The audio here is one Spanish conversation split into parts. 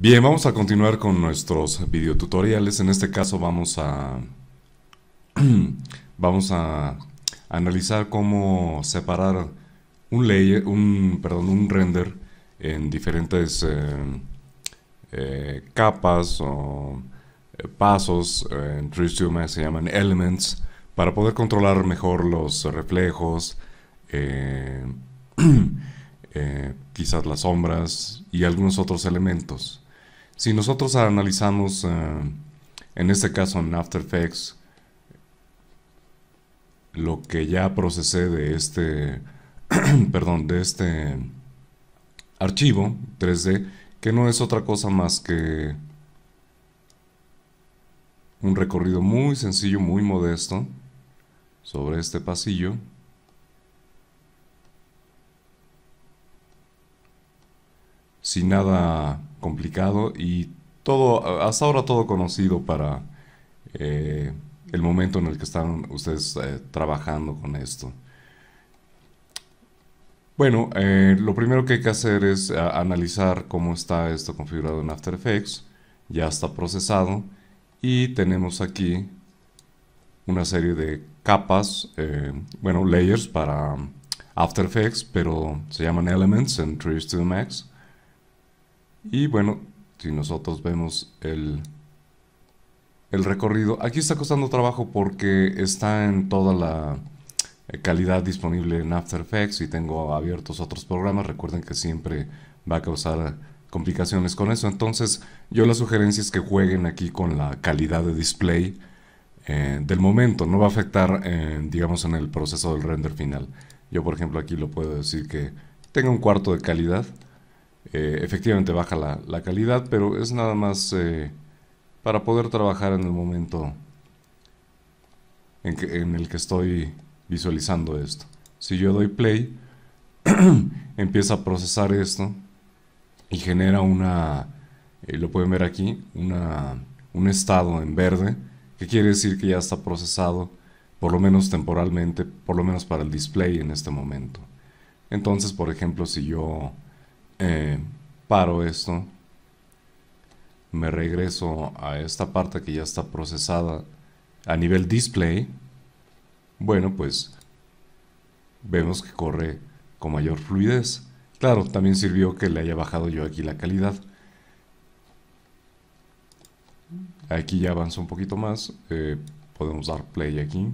Bien, vamos a continuar con nuestros videotutoriales. En este caso vamos a analizar cómo separar un layer, un render en diferentes capas o pasos. En 3D Max se llaman elements para poder controlar mejor los reflejos, eh, quizás las sombras y algunos otros elementos. Si nosotros analizamos, en este caso en After Effects, lo que ya procesé de este, perdón, de este archivo 3D, que no es otra cosa más que un recorrido muy sencillo, muy modesto sobre este pasillo, sin nada complicado y todo, hasta ahora todo conocido para eh, el momento en el que están ustedes trabajando con esto. Bueno, lo primero que hay que hacer es analizar cómo está esto configurado en After Effects. Ya está procesado y tenemos aquí una serie de capas, bueno, layers para After Effects, pero se llaman Elements en 3D Max. Y bueno, si nosotros vemos el recorrido, aquí está costando trabajo porque está en toda la calidad disponible en After Effects y tengo abiertos otros programas. Recuerden que siempre va a causar complicaciones con eso. Entonces, yo la sugerencia es que jueguen aquí con la calidad de display del momento. No va a afectar, digamos, en el proceso del render final. Yo, por ejemplo, aquí lo puedo decir que tenga un cuarto de calidad. Efectivamente baja la calidad, pero es nada más para poder trabajar en el momento en el que estoy visualizando esto. Si yo doy play, empieza a procesar esto y genera lo pueden ver aquí, un estado en verde, que quiere decir que ya está procesado, por lo menos temporalmente, por lo menos para el display en este momento. Entonces, por ejemplo, si yo paro esto, me regreso a esta parte que ya está procesada a nivel display, bueno, pues vemos que corre con mayor fluidez. Claro, también sirvió que le haya bajado yo aquí la calidad. Aquí ya avanzó un poquito más. Podemos dar play aquí.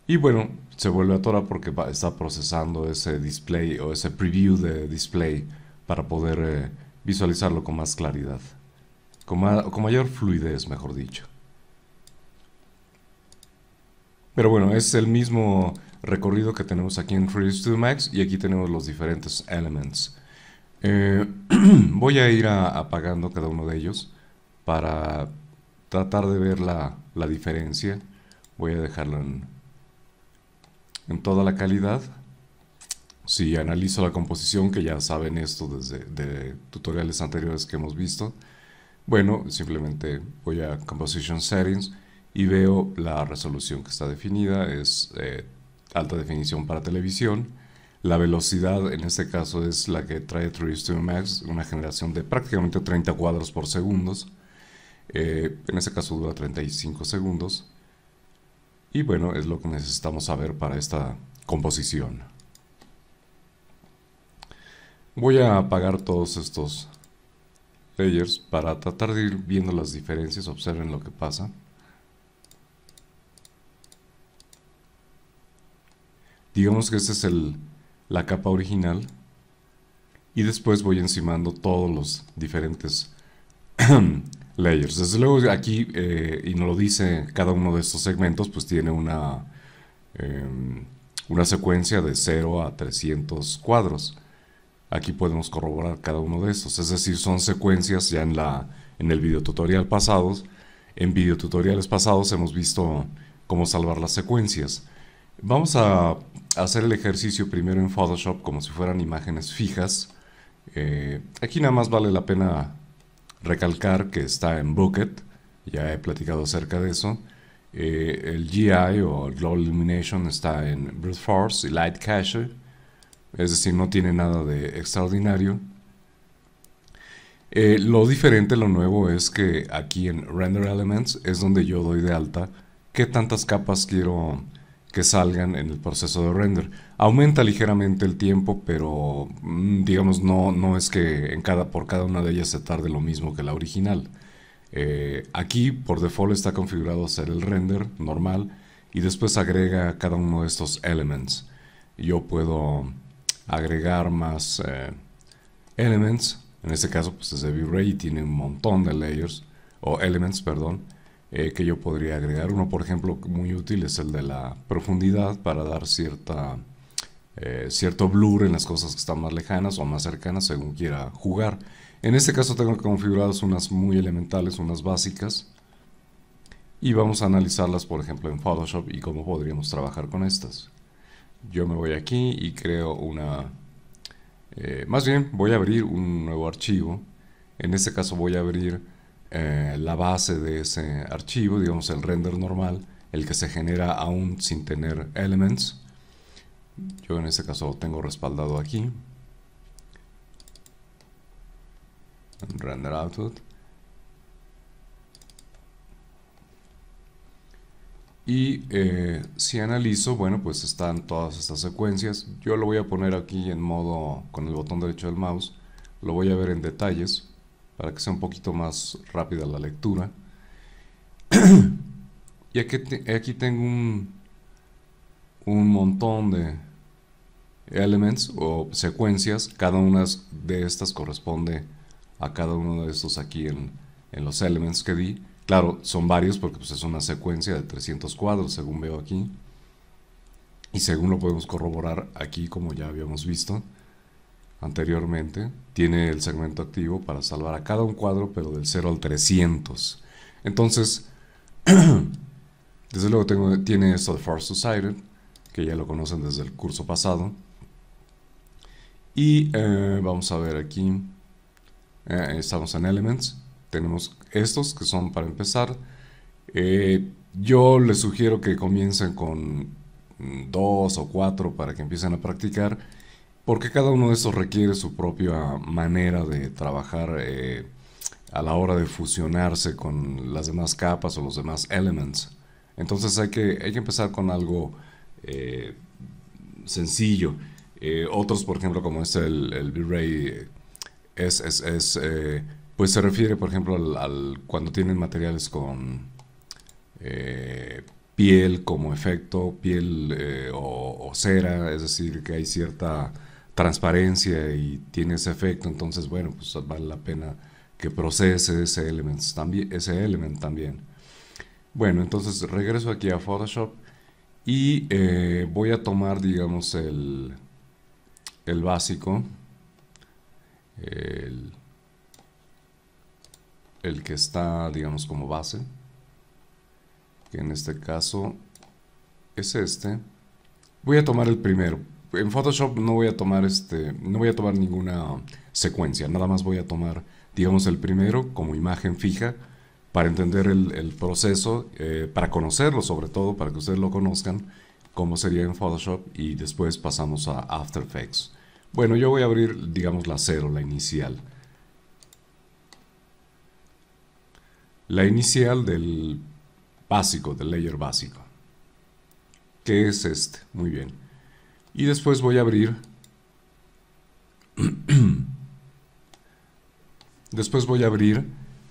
Y bueno, se vuelve a atorar porque está procesando ese display o ese preview de display para poder visualizarlo con más claridad. Con mayor fluidez, mejor dicho. Pero bueno, es el mismo recorrido que tenemos aquí en 3D Studio Max y aquí tenemos los diferentes elements. Voy a ir apagando cada uno de ellos para tratar de ver la diferencia. Voy a dejarlo en toda la calidad. Si analizo la composición, que ya saben esto desde de tutoriales anteriores que hemos visto, bueno, simplemente voy a Composition Settings y veo la resolución que está definida, es alta definición para televisión. La velocidad en este caso es la que trae 3D Studio Max, una generación de prácticamente 30 cuadros por segundo. En este caso dura 35 segundos. Y bueno, es lo que necesitamos saber para esta composición. Voy a apagar todos estos layers para tratar de ir viendo las diferencias. Observen lo que pasa. Digamos que esta es la capa original. Y después voy encimando todos los diferentes layers. Desde luego aquí, y nos lo dice cada uno de estos segmentos, pues tiene una secuencia de 0 a 300 cuadros. Aquí podemos corroborar cada uno de estos. Es decir, son secuencias ya en el videotutorial pasados. En videotutoriales pasados hemos visto cómo salvar las secuencias. Vamos a hacer el ejercicio primero en Photoshop como si fueran imágenes fijas. Aquí nada más vale la pena recalcar que está en Bucket. Ya he platicado acerca de eso. El GI o el Global Illumination está en Brute Force y Light Cache. Es decir, no tiene nada de extraordinario. Lo diferente, lo nuevo es que aquí en Render Elements es donde yo doy de alta qué tantas capas quiero que salgan en el proceso de render. Aumenta ligeramente el tiempo, pero digamos no es que por cada una de ellas se tarde lo mismo que la original. Aquí por default está configurado hacer el render normal y después agrega cada uno de estos elements. Yo puedo agregar más elements. En este caso pues es de V-Ray y tiene un montón de layers o elements, perdón, que yo podría agregar. Uno, por ejemplo, muy útil es el de la profundidad para dar cierto blur en las cosas que están más lejanas o más cercanas según quiera jugar. En este caso tengo configuradas unas muy elementales, unas básicas, y vamos a analizarlas, por ejemplo, en Photoshop y cómo podríamos trabajar con estas. Yo me voy aquí y creo más bien voy a abrir un nuevo archivo. En este caso voy a abrir la base de ese archivo, digamos el render normal, el que se genera aún sin tener elements. Yo en este caso tengo respaldado aquí render output, y si analizo, bueno, pues están todas estas secuencias. Yo lo voy a poner aquí en modo con el botón derecho del mouse, lo voy a ver en detalles para que sea un poquito más rápida la lectura. Y aquí tengo un montón de elements o secuencias. Cada una de estas corresponde a cada uno de estos aquí en los elements que di. Claro, son varios porque pues, es una secuencia de 300 cuadros según veo aquí. Y según lo podemos corroborar aquí, como ya habíamos visto anteriormente, tiene el segmento activo para salvar a cada un cuadro, pero del 0 al 300. Entonces, desde luego tiene esto de Force Decided, que ya lo conocen desde el curso pasado. Y vamos a ver aquí, estamos en Elements, tenemos estos que son para empezar. Yo les sugiero que comiencen con 2 o 4 para que empiecen a practicar, porque cada uno de estos requiere su propia manera de trabajar a la hora de fusionarse con las demás capas o los demás elements. Entonces hay que empezar con algo sencillo. Otros, por ejemplo, como el V-Ray, pues se refiere, por ejemplo, cuando tienen materiales con piel como efecto, piel o cera, es decir, que hay cierta transparencia y tiene ese efecto. Entonces, bueno, pues vale la pena que procese ese element también. Bueno, entonces regreso aquí a Photoshop y voy a tomar, digamos, el básico, el que está, digamos, como base, que en este caso es este. Voy a tomar el primero. En Photoshop no voy a tomar ninguna secuencia, nada más voy a tomar, digamos, el primero como imagen fija para entender el proceso, para conocerlo sobre todo, para que ustedes lo conozcan, cómo sería en Photoshop, y después pasamos a After Effects. Bueno, yo voy a abrir, digamos, la 0, la inicial. La inicial del básico, del layer básico, que es este, muy bien. Y después voy a abrir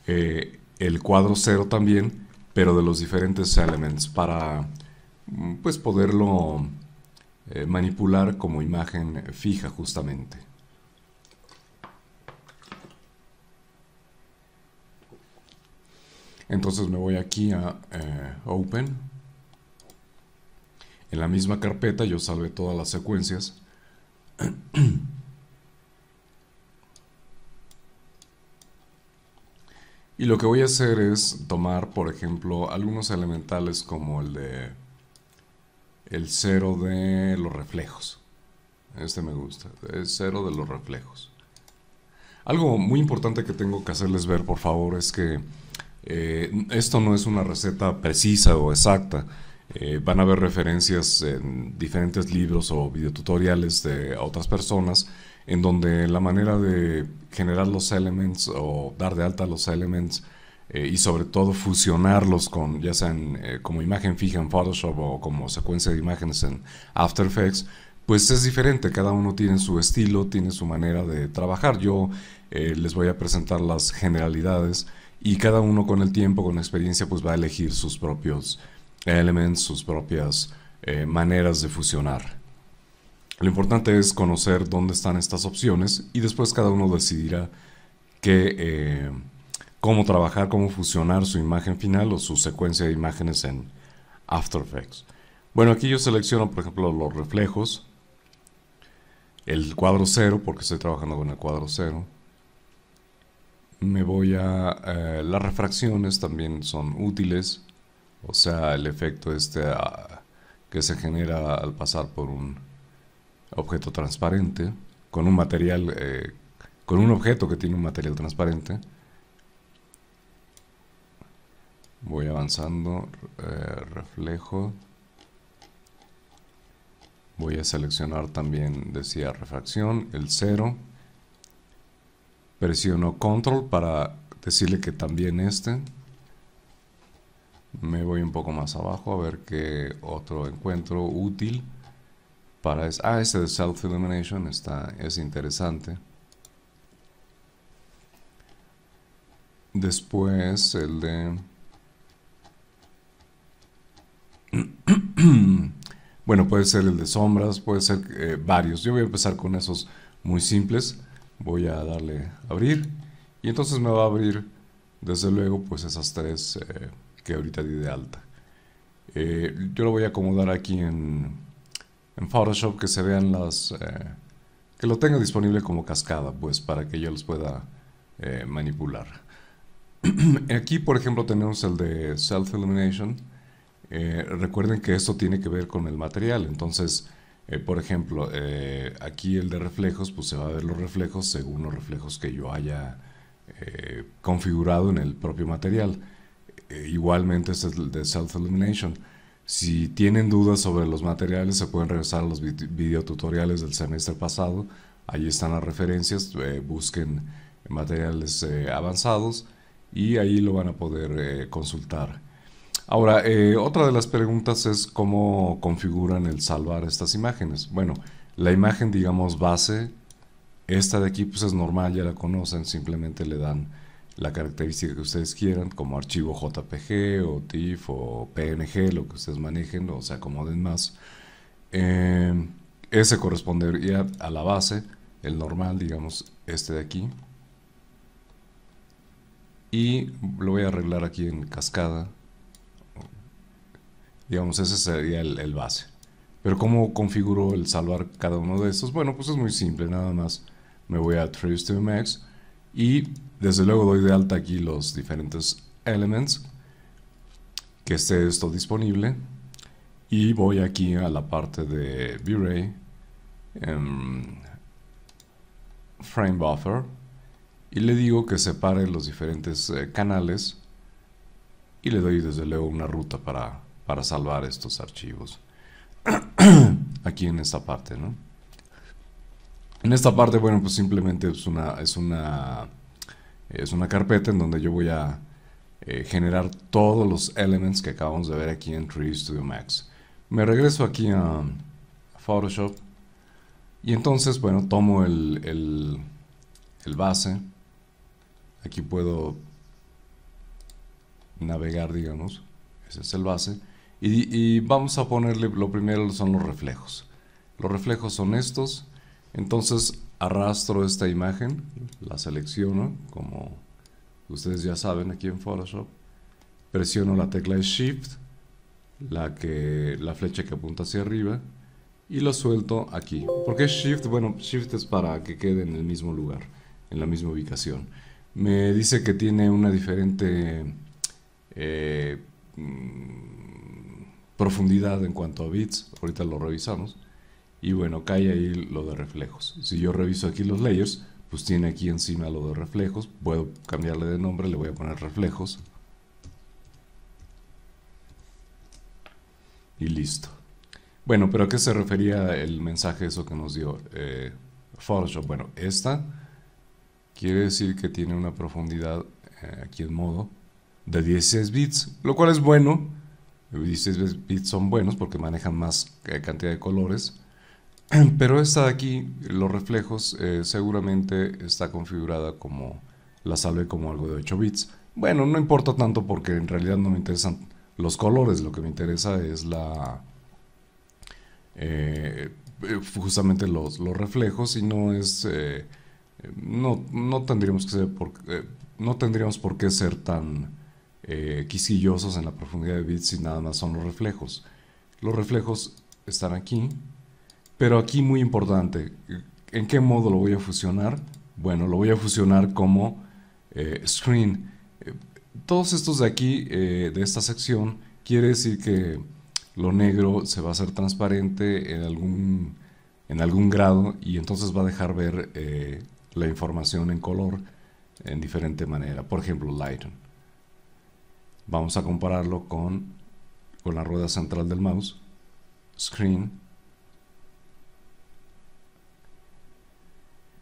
el cuadro 0 también, pero de los diferentes elements para pues poderlo manipular como imagen fija justamente. Entonces me voy aquí a Open. En la misma carpeta yo salvé todas las secuencias. Y lo que voy a hacer es tomar, por ejemplo, algunos elementales como el 0 de los reflejos. Este me gusta, el 0 de los reflejos. Algo muy importante que tengo que hacerles ver, por favor, es que esto no es una receta precisa o exacta. Van a haber referencias en diferentes libros o videotutoriales de otras personas en donde la manera de generar los elements o dar de alta los elements y sobre todo fusionarlos con, ya sean como imagen fija en Photoshop o como secuencia de imágenes en After Effects, pues es diferente, cada uno tiene su estilo, tiene su manera de trabajar. Yo les voy a presentar las generalidades y cada uno con el tiempo, con la experiencia, pues va a elegir sus propios elements, sus propias maneras de fusionar. Lo importante es conocer dónde están estas opciones y después cada uno decidirá cómo trabajar, cómo fusionar su imagen final o su secuencia de imágenes en After Effects. Bueno, aquí yo selecciono, por ejemplo, los reflejos, el cuadro cero, porque estoy trabajando con el cuadro cero. Me voy a... las refracciones también son útiles, o sea, el efecto que se genera al pasar por un objeto transparente, con un material, con un objeto que tiene un material transparente. Voy avanzando, reflejo. Voy a seleccionar también, decía, refracción, el 0. Presiono control para decirle que también me voy un poco más abajo a ver qué otro encuentro útil para este de Self Illumination es interesante. Después el de bueno, puede ser el de sombras, puede ser varios. Yo voy a empezar con esos muy simples. Voy a darle abrir y entonces me va a abrir desde luego pues esas tres que ahorita di de alta. Yo lo voy a acomodar aquí en Photoshop, que se vean que lo tenga disponible como cascada, pues para que yo los pueda manipular. Aquí por ejemplo tenemos el de Self Illumination. Recuerden que esto tiene que ver con el material, entonces por ejemplo aquí el de reflejos, pues se va a ver los reflejos según los reflejos que yo haya configurado en el propio material. Igualmente es el de Self Illumination. Si tienen dudas sobre los materiales, se pueden regresar a los videotutoriales del semestre pasado. Ahí están las referencias, busquen materiales avanzados y ahí lo van a poder consultar. Ahora, otra de las preguntas es cómo configuran el salvar estas imágenes. Bueno, la imagen, digamos, base, esta de aquí pues es normal, ya la conocen, simplemente le dan la característica que ustedes quieran, como archivo JPG o TIFF o PNG, lo que ustedes manejen o se acomoden más. Ese correspondería a la base, el normal, digamos, este de aquí. Y lo voy a arreglar aquí en cascada. Digamos, ese sería el base. Pero ¿cómo configuro el salvar cada uno de estos? Bueno, pues es muy simple, nada más me voy a 3ds Max y desde luego doy de alta aquí los diferentes elements, que esté esto disponible, y voy aquí a la parte de V-Ray, Frame Buffer, y le digo que separe los diferentes canales y le doy desde luego una ruta para salvar estos archivos aquí en esta parte, ¿no? En esta parte, bueno, pues simplemente es una carpeta en donde yo voy a generar todos los elements que acabamos de ver aquí en 3D Studio Max. Me regreso aquí a Photoshop y entonces, bueno, tomo el base. Aquí puedo navegar, digamos. Ese es el base. Y vamos a ponerle, lo primero son los reflejos. Los reflejos son estos. Entonces arrastro esta imagen, la selecciono, como ustedes ya saben aquí en Photoshop. Presiono la tecla de Shift, la flecha que apunta hacia arriba, y lo suelto aquí. ¿Por qué Shift? Bueno, Shift es para que quede en el mismo lugar, en la misma ubicación. Me dice que tiene una diferente profundidad en cuanto a bits. Ahorita lo revisamos. Y bueno, cae ahí lo de reflejos. Si yo reviso aquí los layers, pues tiene aquí encima lo de reflejos. Puedo cambiarle de nombre, le voy a poner reflejos. Y listo. Bueno, pero ¿a qué se refería el mensaje eso que nos dio Photoshop. Bueno, esta quiere decir que tiene una profundidad aquí en modo de 16 bits, lo cual es bueno. 16 bits son buenos porque manejan más cantidad de colores. Pero esta de aquí, los reflejos, seguramente está configurada como la salve como algo de 8 bits. Bueno, no importa tanto porque en realidad no me interesan los colores, lo que me interesa es justamente los reflejos y no es no tendríamos que ser no tendríamos por qué ser tan quisquillosos en la profundidad de bits si nada más son los reflejos. Los reflejos están aquí, pero aquí muy importante, ¿en qué modo lo voy a fusionar? Bueno, lo voy a fusionar como screen. Todos estos de aquí, de esta sección, quiere decir que lo negro se va a hacer transparente en algún grado y entonces va a dejar ver la información en color en diferente manera. Por ejemplo, Lighten. Vamos a compararlo con la rueda central del mouse. Screen.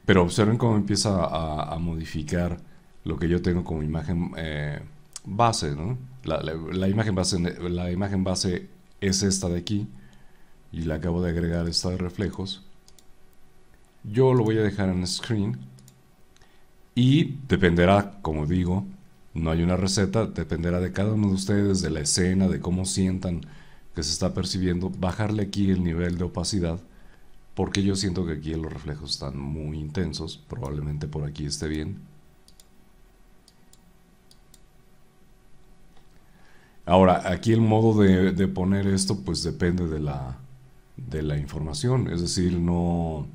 Pero observen cómo empieza a modificar lo que yo tengo como imagen base, ¿no? La imagen base es esta de aquí y le acabo de agregar esta de reflejos. Yo lo voy a dejar en screen y dependerá, como digo, no hay una receta, dependerá de cada uno de ustedes, de la escena, de cómo sientan que se está percibiendo, bajarle aquí el nivel de opacidad, porque yo siento que aquí los reflejos están muy intensos, probablemente por aquí esté bien. Ahora, aquí el modo de poner esto pues depende de la información, es decir, no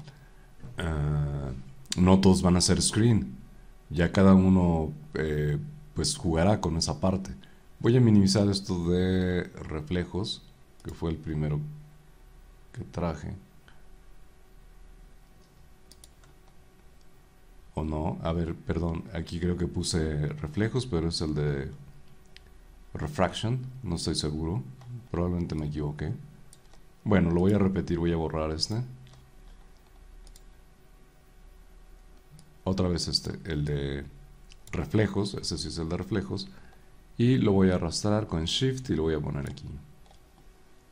todos van a ser screen, ya cada uno pues jugará con esa parte. Voy a minimizar esto de reflejos, que fue el primero que traje. O no, a ver, perdón, aquí creo que puse reflejos, pero es el de refraction, no estoy seguro, probablemente me equivoqué. Bueno, lo voy a repetir, voy a borrar este. Otra vez el de reflejos, este sí es el de reflejos. Y lo voy a arrastrar con Shift y lo voy a poner aquí.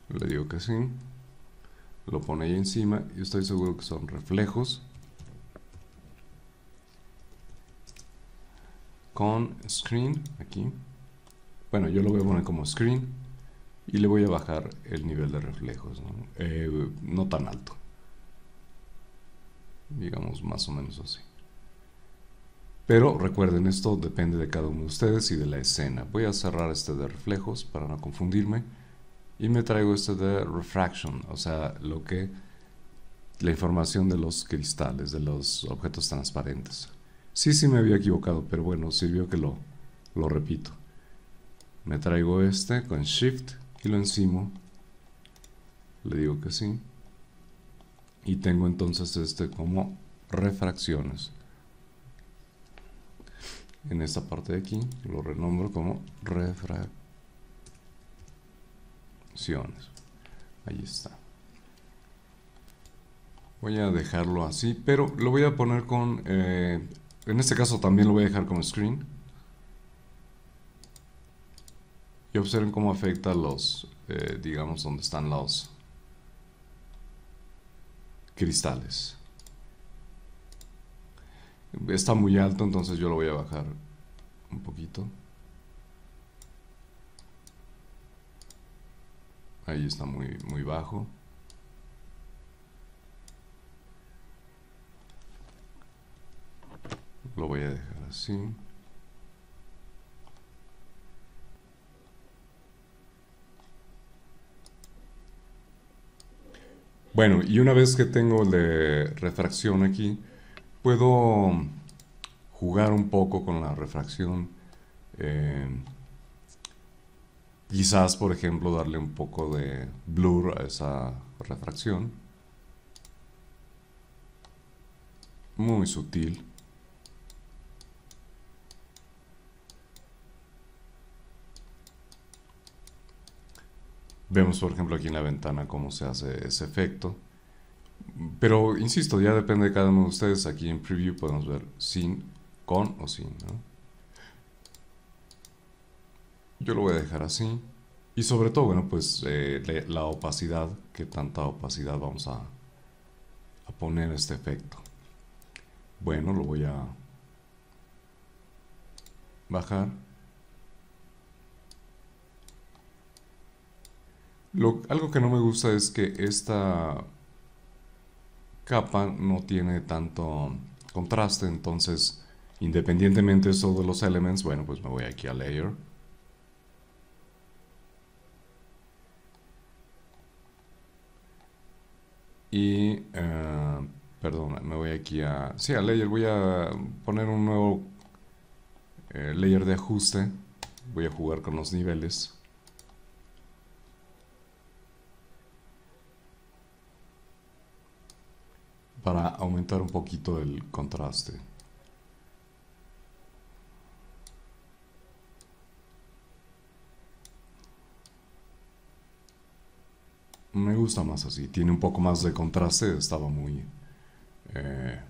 Le digo que sí. Lo pone ahí encima y estoy seguro que son reflejos. Con screen, aquí. Bueno, yo lo voy a poner como screen. Y le voy a bajar el nivel de reflejos, ¿no? No tan alto. Digamos más o menos así. Pero recuerden, esto depende de cada uno de ustedes y de la escena. Voy a cerrar este de reflejos para no confundirme. Y me traigo este de refraction, o sea, la información de los cristales, de los objetos transparentes. Sí me había equivocado, pero bueno, sirvió que lo repito. Me traigo este con Shift y lo encimo. Le digo que sí. Y tengo entonces este como refracciones. En esta parte de aquí lo renombro como refracciones. Ahí está. Voy a dejarlo así, pero lo voy a poner con... en este caso también lo voy a dejar como screen. Y observen cómo afecta los, digamos, donde están los cristales. Está muy alto, entonces yo lo voy a bajar un poquito. Ahí está muy bajo. Lo voy a dejar así. Bueno, y una vez que tengo el de refracción aquí, puedo jugar un poco con la refracción. Quizás, por ejemplo, darle un poco de blur a esa refracción. Muy sutil. Vemos, por ejemplo, aquí en la ventana cómo se hace ese efecto. Pero insisto, ya depende de cada uno de ustedes. Aquí en Preview podemos ver sin, con o sin, ¿no? Yo lo voy a dejar así. Y sobre todo, bueno, pues la opacidad, qué tanta opacidad vamos a poner este efecto. Bueno, lo voy a bajar. Algo que no me gusta es que esta capa no tiene tanto contraste, entonces independientemente de todos los elements, bueno, pues me voy aquí a Layer. Y, perdón, me voy aquí a... Sí, a Layer. Voy a poner un nuevo layer de ajuste. Voy a jugar con los niveles. Para aumentar un poquito el contraste. Me gusta más así. Tiene un poco más de contraste. Estaba eh,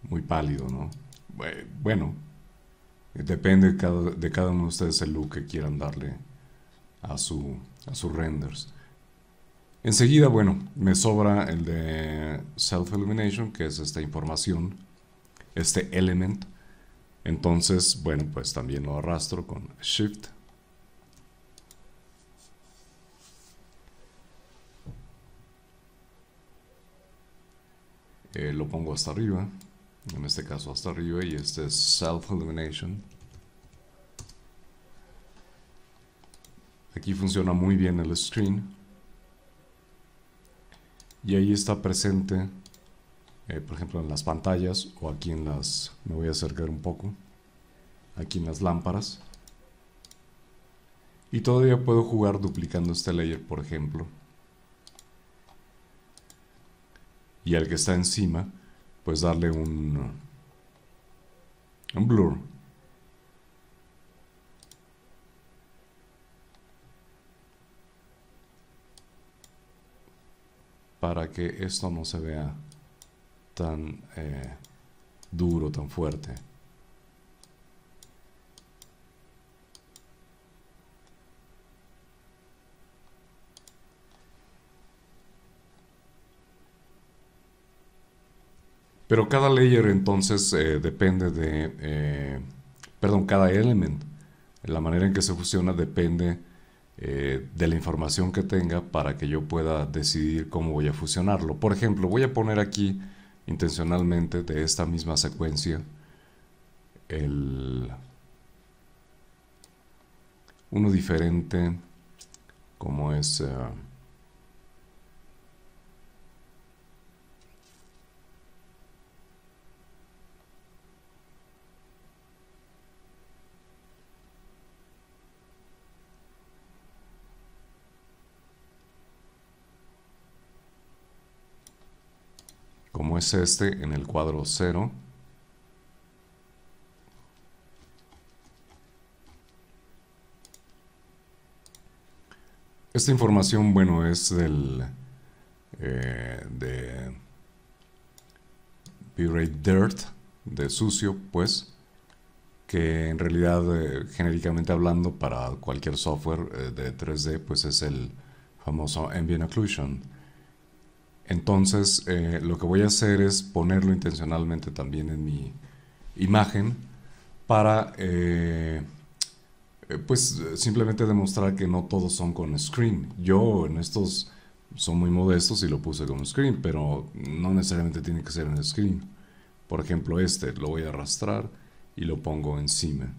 muy pálido, ¿no? Bueno, depende de cada uno de ustedes el look que quieran darle a sus renders. Enseguida, bueno, me sobra el de Self Illumination, que es esta información, este element. Entonces, bueno, pues también lo arrastro con Shift. Lo pongo hasta arriba, en este caso hasta arriba, y este es Self Illumination. Aquí funciona muy bien el screen. Y ahí está presente, por ejemplo, en las pantallas o aquí en las... Me voy a acercar un poco. Aquí en las lámparas. Y todavía puedo jugar duplicando este layer, por ejemplo. Y al que está encima, pues darle un blur. Para que esto no se vea tan duro, tan fuerte. Pero cada layer entonces depende de... perdón, cada element. La manera en que se fusiona depende de la información que tenga para que yo pueda decidir cómo voy a fusionarlo. Por ejemplo, voy a poner aquí intencionalmente de esta misma secuencia uno diferente como es... como es este en el cuadro 0. Esta información, bueno, es de V-Ray Dirt, de sucio, pues, que en realidad, genéricamente hablando, para cualquier software de 3D, pues es el famoso Ambient Occlusion. Entonces, lo que voy a hacer es ponerlo intencionalmente también en mi imagen para, pues, simplemente demostrar que no todos son con screen. Yo en estos son muy modestos y lo puse con screen, pero no necesariamente tiene que ser en screen. Por ejemplo, este lo voy a arrastrar y lo pongo encima.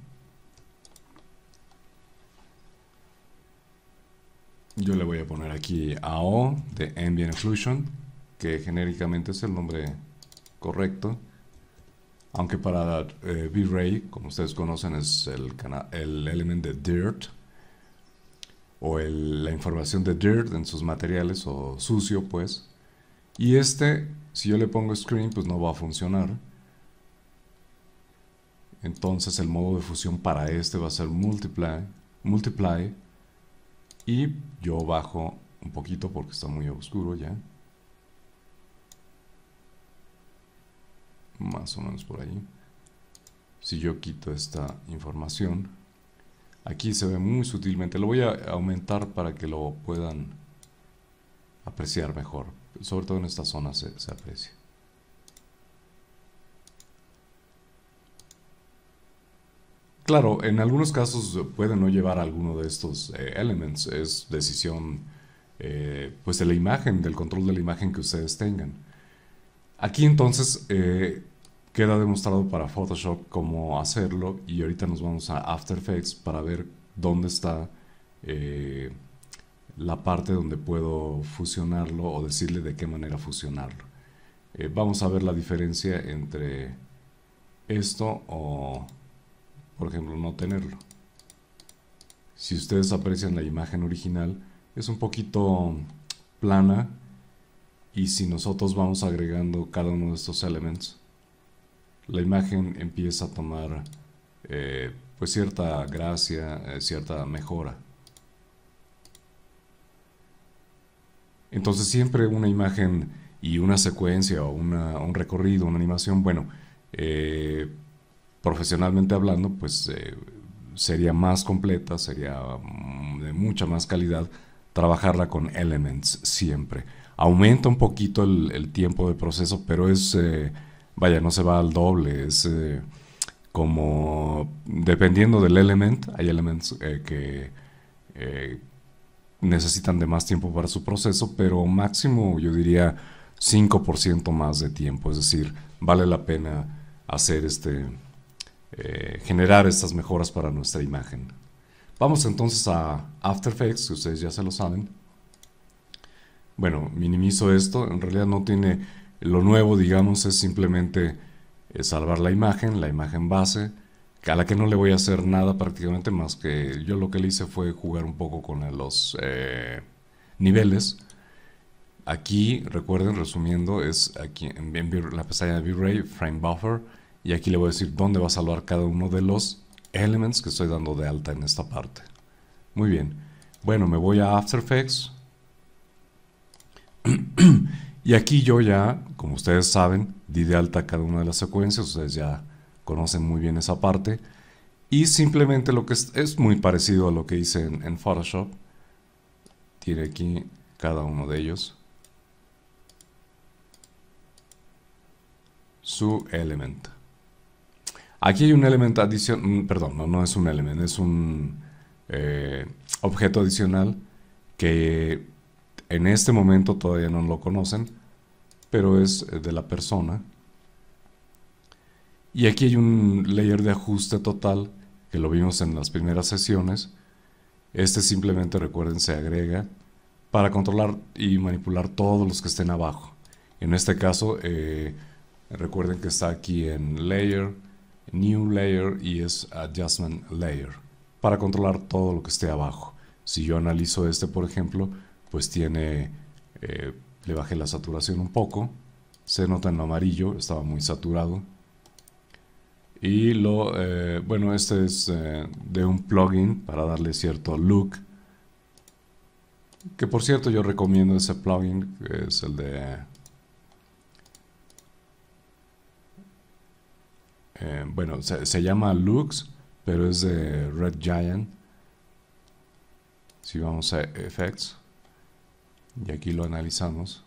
Yo le voy a poner aquí AO de Ambient Occlusion, que genéricamente es el nombre correcto. Aunque para V-Ray, como ustedes conocen, es el element de Dirt. O la información de Dirt en sus materiales, o sucio, pues. Y este, si yo le pongo Screen, pues no va a funcionar. Entonces el modo de fusión para este va a ser Multiply. Y yo bajo un poquito porque está muy oscuro ya. Más o menos por ahí. Si yo quito esta información, aquí se ve muy sutilmente. Lo voy a aumentar para que lo puedan apreciar mejor. Sobre todo en esta zona se aprecia. Claro, en algunos casos puede no llevar alguno de estos elements. Es decisión pues de la imagen, del control de la imagen que ustedes tengan. Aquí entonces queda demostrado para Photoshop cómo hacerlo y ahorita nos vamos a After Effects para ver dónde está eh, la parte donde puedo fusionarlo o decirle de qué manera fusionarlo. Vamos a ver la diferencia entre esto o, por ejemplo, no tenerlo. Si ustedes aprecian la imagen original, es un poquito plana y si nosotros vamos agregando cada uno de estos elementos, la imagen empieza a tomar pues cierta gracia, cierta mejora. Entonces siempre una imagen y una secuencia o un recorrido, una animación, bueno, profesionalmente hablando, pues sería más completa, sería de mucha más calidad trabajarla con Elements siempre. Aumenta un poquito el tiempo de proceso, pero es, vaya, no se va al doble, es como dependiendo del element, hay elements que eh, necesitan de más tiempo para su proceso, pero máximo yo diría 5% más de tiempo, es decir, vale la pena hacer generar estas mejoras para nuestra imagen. Vamos entonces a After Effects, que ustedes ya se lo saben. Bueno, minimizo esto, en realidad no tiene lo nuevo, digamos, es simplemente salvar la imagen base, a la que no le voy a hacer nada prácticamente más que yo lo que le hice fue jugar un poco con los niveles. Aquí, recuerden, resumiendo, es aquí en la pestaña de V-Ray, Frame Buffer, y aquí le voy a decir dónde va a salvar cada uno de los elements que estoy dando de alta en esta parte. Muy bien. Bueno, me voy a After Effects. Y aquí yo ya, como ustedes saben, di de alta cada una de las secuencias, ustedes ya conocen muy bien esa parte. Y simplemente lo que es muy parecido a lo que hice en Photoshop. Tiene aquí cada uno de ellos su element. Aquí hay un elemento adicional, perdón, no es un element, es un objeto adicional que en este momento todavía no lo conocen, pero es de la persona. Y aquí hay un layer de ajuste total que lo vimos en las primeras sesiones. Este simplemente, recuerden, se agrega para controlar y manipular todos los que estén abajo. En este caso, recuerden que está aquí en Layer, New Layer y es Adjustment Layer para controlar todo lo que esté abajo. Si yo analizo este, por ejemplo, pues tiene, le bajé la saturación un poco, se nota en lo amarillo, estaba muy saturado. Y bueno, este es de un plugin para darle cierto look. Que por cierto yo recomiendo ese plugin, que es el de... bueno, se llama Lux, pero es de Red Giant. Si vamos a Effects, y aquí lo analizamos.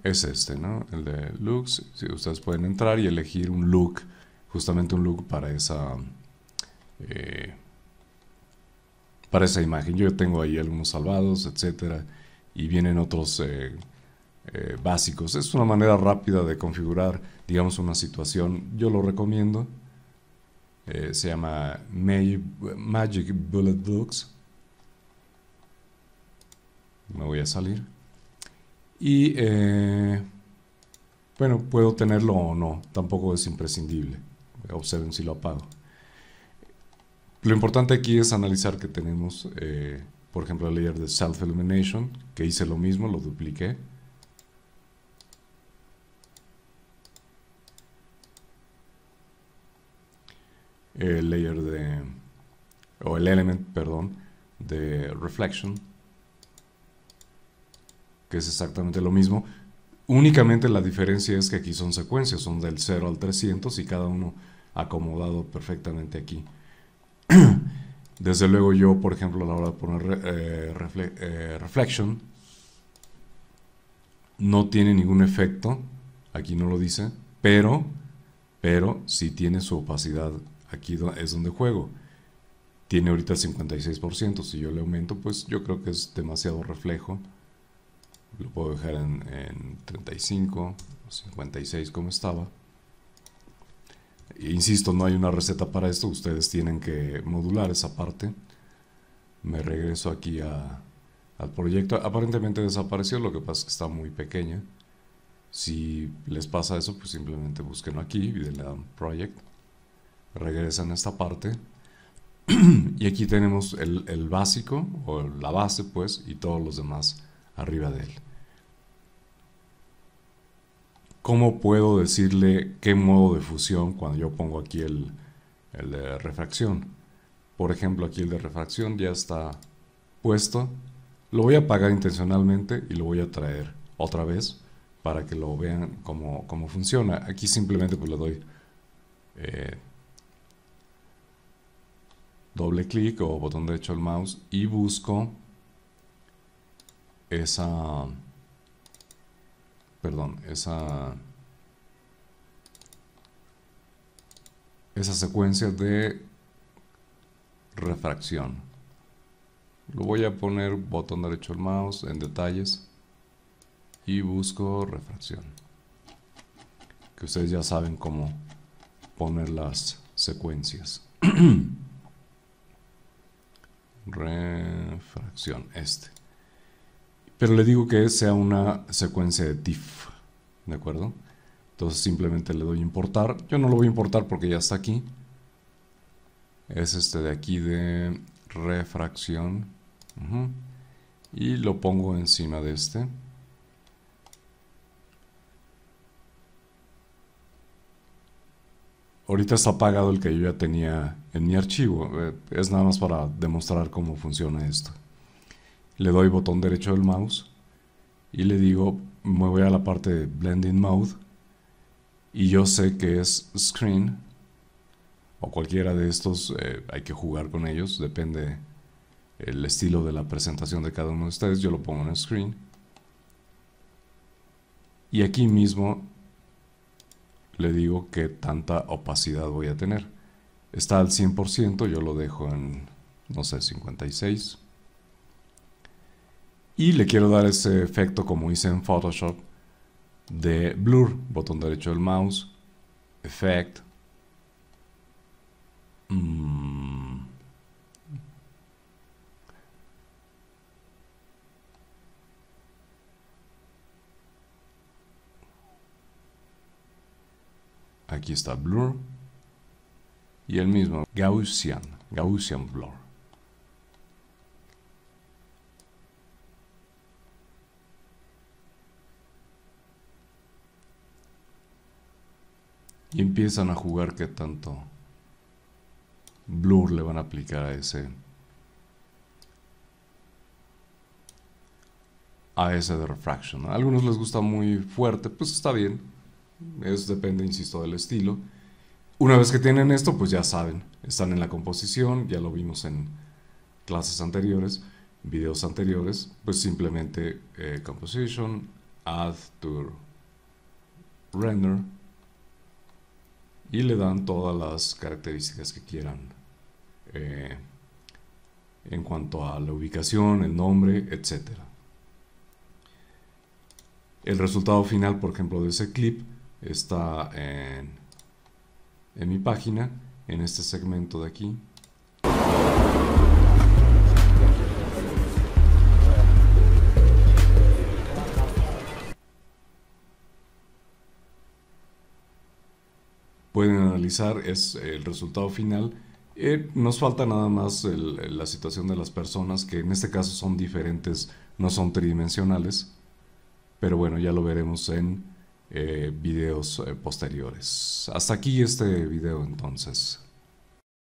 Es este, ¿no? El de Lux. Si ustedes pueden entrar y elegir un look, justamente un look eh, para esa imagen. Yo tengo ahí algunos salvados, etcétera, y vienen otros básicos. Es una manera rápida de configurar, digamos, una situación. Yo lo recomiendo. Se llama Magic Bullet Looks. Me voy a salir. Y bueno, puedo tenerlo o no, tampoco es imprescindible. Observen si lo apago. Lo importante aquí es analizar que tenemos, por ejemplo, el layer de Self Illumination, que hice lo mismo, lo dupliqué. El layer de o el element, perdón, de reflection, que es exactamente lo mismo. Únicamente la diferencia es que aquí son secuencias, son del 0 al 300 y cada uno acomodado perfectamente aquí. Desde luego yo, por ejemplo, a la hora de poner reflection, no tiene ningún efecto, aquí no lo dice, pero sí tiene su opacidad, aquí es donde juego. Tiene ahorita el 56%, si yo le aumento, pues yo creo que es demasiado reflejo. Lo puedo dejar en 35, 56 como estaba. Insisto, no hay una receta para esto, ustedes tienen que modular esa parte. Me regreso aquí al proyecto. Aparentemente desapareció, lo que pasa es que está muy pequeña. Si les pasa eso, pues simplemente búsquenlo aquí y le dan Project. Regresan a esta parte. Y aquí tenemos el básico, o la base pues, y todos los demás arriba de él. ¿Cómo puedo decirle qué modo de fusión cuando yo pongo aquí el de refracción? Por ejemplo, aquí el de refracción ya está puesto. Lo voy a apagar intencionalmente y lo voy a traer otra vez para que lo vean cómo funciona. Aquí simplemente pues le doy doble clic o botón derecho del mouse y busco esa secuencia de refracción. Lo voy a poner botón derecho del mouse en detalles y busco refracción, que ustedes ya saben cómo poner las secuencias. Refracción, pero le digo que sea una secuencia de TIFF, ¿de acuerdo? Entonces simplemente le doy importar. Yo no lo voy a importar porque ya está aquí. Es este de aquí de refracción. Y lo pongo encima de este. Ahorita está apagado el que yo ya tenía en mi archivo. Es nada más para demostrar cómo funciona esto. Le doy botón derecho del mouse y le digo, me voy a la parte de Blending Mode y yo sé que es Screen o cualquiera de estos, hay que jugar con ellos, depende el estilo de la presentación de cada uno de ustedes. Yo lo pongo en Screen y aquí mismo le digo que tanta opacidad voy a tener. Está al 100%, yo lo dejo en, no sé, 56. Y le quiero dar ese efecto como hice en Photoshop de blur, botón derecho del mouse, Effect. Aquí está blur y el mismo Gaussian blur. Y empiezan a jugar qué tanto blur le van a aplicar a ese de refraction. A algunos les gusta muy fuerte, pues está bien. Depende, insisto, del estilo. Una vez que tienen esto, pues ya saben, están en la composición, ya lo vimos en clases anteriores, videos anteriores, pues simplemente composition, add to render y le dan todas las características que quieran en cuanto a la ubicación, el nombre, etc. El resultado final, por ejemplo, de ese clip está en mi página, en este segmento de aquí. Pueden analizar, es el resultado final. Nos falta nada más la situación de las personas, que en este caso son diferentes, no son tridimensionales. Pero bueno, ya lo veremos en videos posteriores. Hasta aquí este video entonces.